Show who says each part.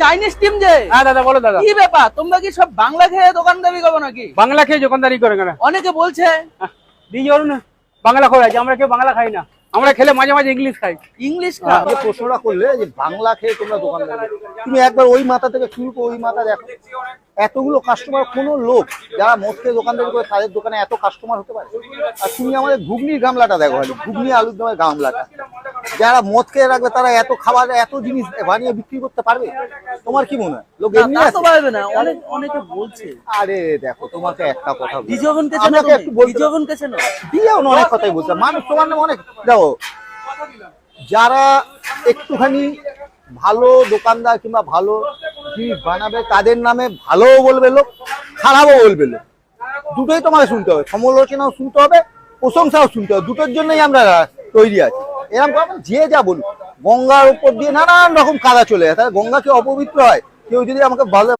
Speaker 1: Chinese team যে।
Speaker 2: হ্যাঁ দাদা বলো দাদা।
Speaker 1: কি ব্যাপার, তোমরা কি সব বাংলা খেয়ে দোকানদারি করো নাকি?
Speaker 2: বাংলা খেয়ে দোকানদারি করে কেন?
Speaker 1: অনেকে বলছে
Speaker 2: দিয়ে না বাংলা খাওয়া আছে, আমরা কেউ বাংলা খাই না, আমরা খেলে মাঝে মাঝে ইংলিশ খাই।
Speaker 1: ইংলিশ খাও।
Speaker 3: যে প্রশ্নটা করলে যে বাংলা খেয়ে তোমরা দোকানদারি, তুমি একবার ওই মাথা থেকে শুরু করে ওই মাথা দেখো, এতগুলো কাস্টমার, কোনো লোক যারা মদ খেয়ে দোকানদারি করে তাদের দোকানে এত কাস্টমার হতে পারে? আর তুমি আমাদের ঘুগনির গামলাটা দেখো, ঘুগনি আলুর দমের গামলাটা, যারা মদ খেয়ে রাখবে তারা এত খাবার এত জিনিস বানিয়ে বিক্রি করতে পারবে? তোমার কি মনে হয় লোক এমনি
Speaker 1: তা তো
Speaker 3: আছে?
Speaker 1: পারবে না, অনেকে বলছে।
Speaker 3: আরে দেখো তোমাকে একটা কথা বলি,
Speaker 1: ডিজোভেনকে চেনো
Speaker 3: আমাকে
Speaker 1: তুমি?
Speaker 3: একটু বলতে দাও।
Speaker 1: ডিজোভেনকে চেনো?
Speaker 3: দিয়েও অনেক কথাই বলছে মানুষ, তোমার নামে অনেক। দেখো যারা একটুখানি ভালো দোকানদার কিংবা ভালো জিনিস বানাবে তাদের নামে ভালোও বলবে লোক, খারাপও বলবে লোক, দুটোই তোমাকে শুনতে হবে, সমালোচনাও শুনতে হবে, প্রশংসাও শুনতে হবে, দুটোর জন্যই আমরা তৈরি আছি। এরকম কথা যে যা বলুক, গঙ্গার উপর দিয়ে নানান রকম কাদা চলে যায়, তাহলে গঙ্গা কি অপবিত্র হয়? কেউ যদি আমাকে ভালো